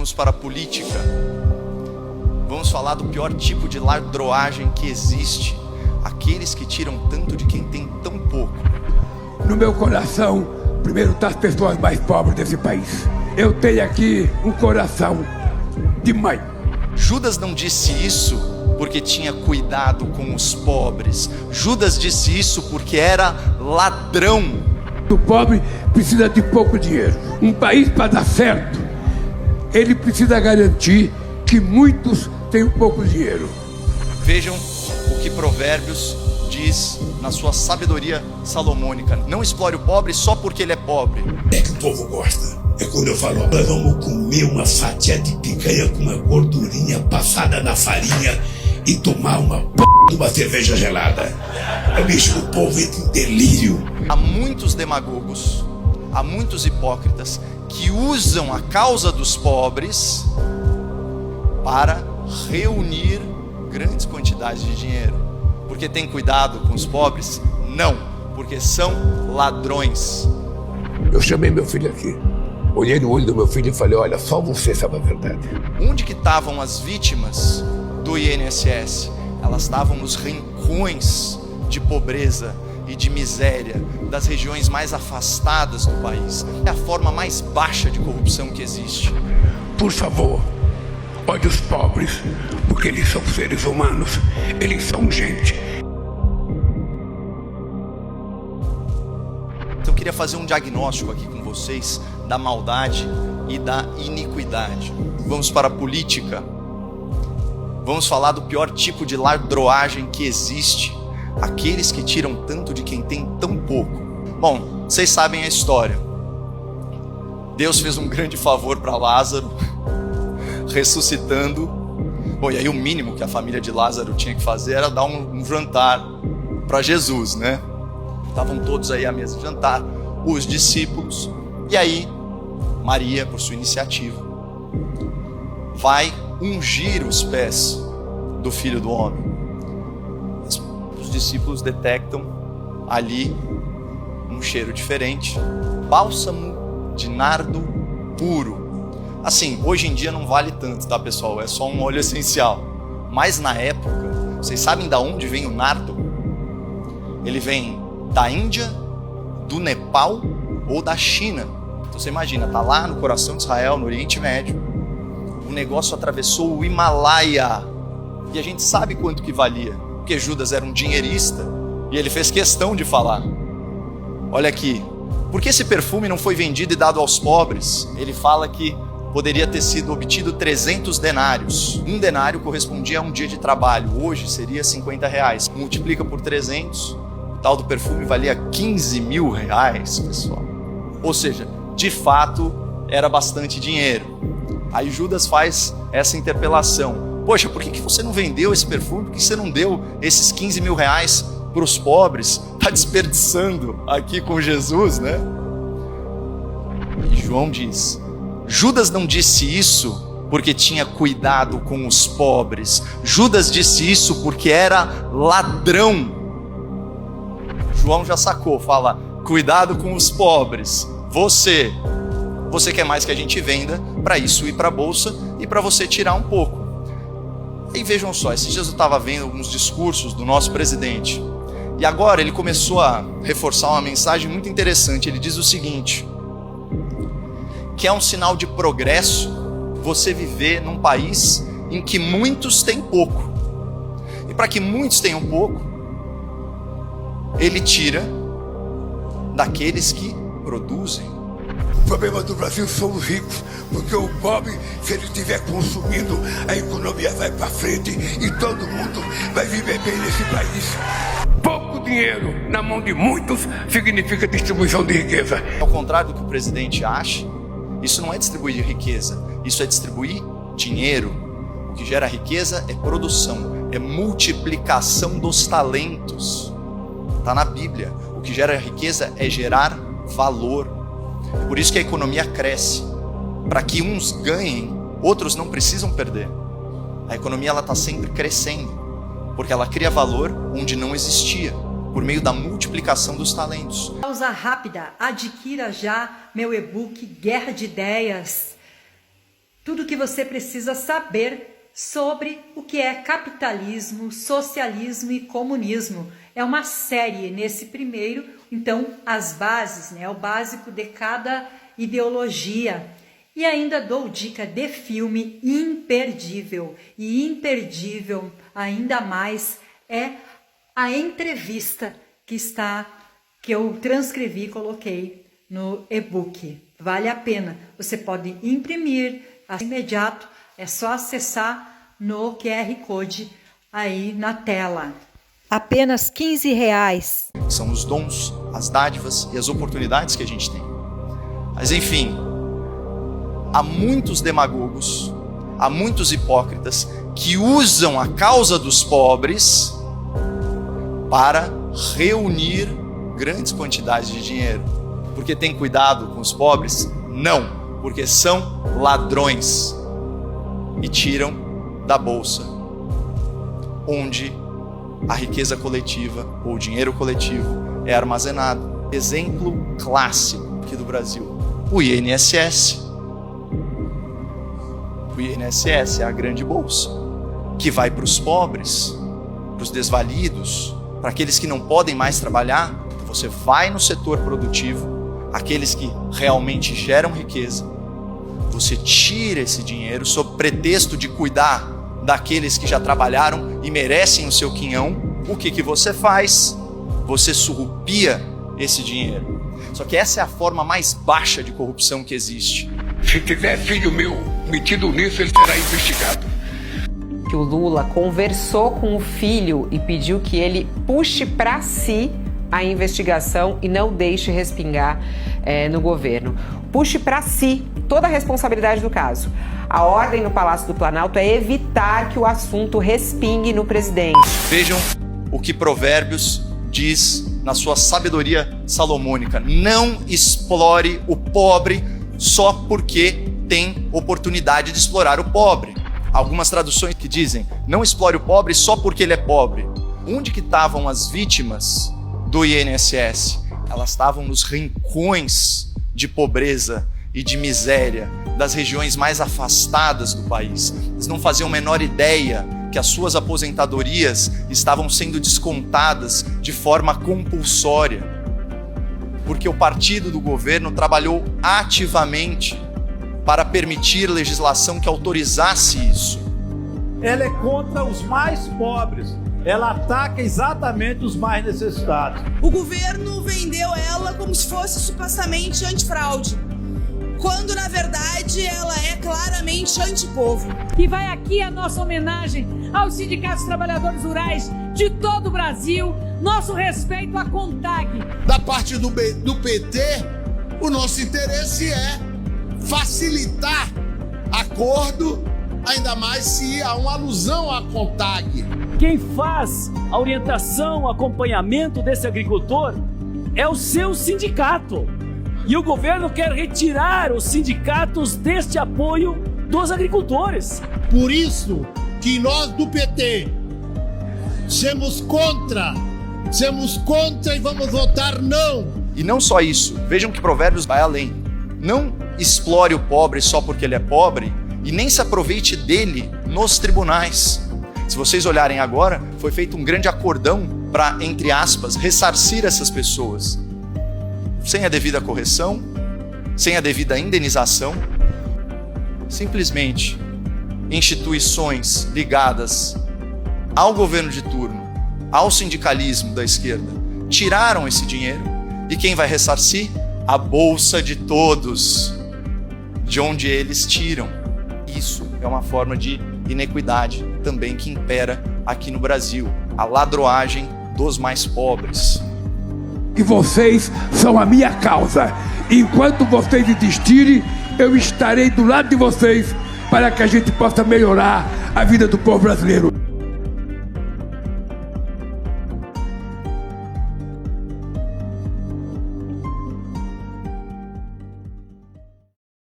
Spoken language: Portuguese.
Vamos para a política. Vamos falar do pior tipo de ladroagem que existe. Aqueles que tiram tanto de quem tem tão pouco. No meu coração, primeiro está as pessoas mais pobres desse país. Eu tenho aqui um coração de mãe. Judas não disse isso porque tinha cuidado com os pobres. Judas disse isso porque era ladrão. O pobre precisa de pouco dinheiro. Um país, para dar certo, ele precisa garantir que muitos tenham pouco dinheiro. Vejam o que Provérbios diz na sua sabedoria salomônica. Não explore o pobre só porque ele é pobre. É que o povo gosta. É quando eu falo, nós vamos comer uma fatia de picanha com uma gordurinha passada na farinha e tomar uma cerveja gelada. Bicho, o povo entra em delírio. Há muitos demagogos, há muitos hipócritas que usam a causa dos pobres para reunir grandes quantidades de dinheiro. Porque tem cuidado com os pobres? Não, porque são ladrões. Eu chamei meu filho aqui, olhei no olho do meu filho e falei, olha, só você sabe a verdade. Onde que estavam as vítimas do INSS? Elas estavam nos rincões de pobreza e de miséria das regiões mais afastadas do país. É a forma mais baixa de corrupção que existe. Por favor, olhe os pobres, porque eles são seres humanos, eles são gente. Então eu queria fazer um diagnóstico aqui com vocês da maldade e da iniquidade. Vamos para a política. Vamos falar do pior tipo de ladroagem que existe. Aqueles que tiram tanto de quem tem tão pouco. Bom, vocês sabem a história. Deus fez um grande favor para Lázaro, ressuscitando. Bom, e aí o mínimo que a família de Lázaro tinha que fazer era dar um jantar para Jesus, né? Estavam todos aí à mesa de jantar, os discípulos. E aí, Maria, por sua iniciativa, vai ungir os pés do Filho do Homem. Os discípulos detectam ali um cheiro diferente. Bálsamo de nardo puro. Assim, hoje em dia não vale tanto, tá, pessoal? É só um óleo essencial. Mas na época, vocês sabem de onde vem o nardo? Ele vem da Índia, do Nepal ou da China. Então você imagina, tá lá no coração de Israel, no Oriente Médio. O negócio atravessou o Himalaia. E a gente sabe quanto que valia. Porque Judas era um dinheirista e ele fez questão de falar. Olha aqui, por que esse perfume não foi vendido e dado aos pobres? Ele fala que poderia ter sido obtido 300 denários. Um denário correspondia a um dia de trabalho. Hoje seria R$50. Multiplica por 300, o tal do perfume valia R$15.000, pessoal. Ou seja, de fato, era bastante dinheiro. Aí Judas faz essa interpelação. Poxa, por que você não vendeu esse perfume? Por que você não deu esses R$15.000 para os pobres? Está desperdiçando aqui com Jesus, né? E João diz, Judas não disse isso porque tinha cuidado com os pobres. Judas disse isso porque era ladrão. João já sacou, fala, cuidado com os pobres. Você quer mais que a gente venda para isso ir para a bolsa e para você tirar um pouco. E vejam só, esses dias eu estava vendo alguns discursos do nosso presidente. E agora ele começou a reforçar uma mensagem muito interessante. Ele diz o seguinte, que é um sinal de progresso você viver num país em que muitos têm pouco. E para que muitos tenham pouco, ele tira daqueles que produzem. O problema do Brasil são os ricos, porque o pobre, se ele estiver consumindo, a economia vai para frente e todo mundo vai viver bem nesse país. Pouco dinheiro na mão de muitos significa distribuição de riqueza. Ao contrário do que o presidente acha, isso não é distribuir riqueza, isso é distribuir dinheiro. O que gera riqueza é produção, é multiplicação dos talentos. Está na Bíblia. O que gera riqueza é gerar valor. Por isso que a economia cresce. Para que uns ganhem, outros não precisam perder. A economia está sempre crescendo, porque ela cria valor onde não existia, por meio da multiplicação dos talentos. Pausa rápida, adquira já meu e-book Guerra de Ideias. tudo que você precisa saber sobre o que é capitalismo, socialismo e comunismo. É uma série nesse primeiro, então as bases, né, o básico de cada ideologia. E ainda dou dica de filme imperdível, e imperdível ainda mais é a entrevista que eu transcrevi e coloquei no e-book. Vale a pena. Você pode imprimir imediato, é só acessar no QR Code aí na tela. Apenas R$15. São os dons, as dádivas e as oportunidades que a gente tem. Mas enfim, há muitos demagogos, há muitos hipócritas que usam a causa dos pobres para reunir grandes quantidades de dinheiro. Porque tem cuidado com os pobres? Não, porque são ladrões e tiram da bolsa, onde a riqueza coletiva ou o dinheiro coletivo é armazenado. Exemplo clássico aqui do Brasil, o INSS. O INSS é a grande bolsa que vai para os pobres, para os desvalidos, para aqueles que não podem mais trabalhar. Você vai no setor produtivo, aqueles que realmente geram riqueza, você tira esse dinheiro sob pretexto de cuidar daqueles que já trabalharam e merecem o seu quinhão. O que você faz? Você surrupia esse dinheiro. Só que essa é a forma mais baixa de corrupção que existe. Se tiver filho meu metido nisso, ele será investigado. Que o Lula conversou com o filho e pediu que ele puxe para si a investigação e não deixe respingar no governo. Puxe para si toda a responsabilidade do caso. A ordem no Palácio do Planalto é evitar que o assunto respingue no presidente. Vejam o que Provérbios diz na sua sabedoria salomônica: não explore o pobre só porque tem oportunidade de explorar o pobre. Algumas traduções que dizem: não explore o pobre só porque ele é pobre. Onde que estavam as vítimas do INSS? Elas estavam nos rincões de pobreza e de miséria das regiões mais afastadas do país. Eles não faziam a menor ideia que as suas aposentadorias estavam sendo descontadas de forma compulsória, porque o partido do governo trabalhou ativamente para permitir legislação que autorizasse isso. Ela é contra os mais pobres. Ela ataca exatamente os mais necessitados. O governo vendeu ela como se fosse supostamente antifraude, quando na verdade ela é claramente antipovo. E vai aqui a nossa homenagem aos sindicatos trabalhadores rurais de todo o Brasil, nosso respeito à CONTAG. Da parte do PT, o nosso interesse é facilitar acordo, ainda mais se há uma alusão à CONTAG. Quem faz a orientação, o acompanhamento desse agricultor é o seu sindicato. E o governo quer retirar os sindicatos deste apoio dos agricultores. Por isso que nós do PT somos contra e vamos votar não. E não só isso, vejam que Provérbios vai além. Não explore o pobre só porque ele é pobre e nem se aproveite dele nos tribunais. Se vocês olharem agora, foi feito um grande acordão para, entre aspas, ressarcir essas pessoas. Sem a devida correção, sem a devida indenização, simplesmente instituições ligadas ao governo de turno, ao sindicalismo da esquerda, tiraram esse dinheiro. E quem vai ressarcir? A bolsa de todos, de onde eles tiram. Isso é uma forma de inequidade também que impera aqui no Brasil, a ladroagem dos mais pobres. E vocês são a minha causa. Enquanto vocês existirem, eu estarei do lado de vocês para que a gente possa melhorar a vida do povo brasileiro.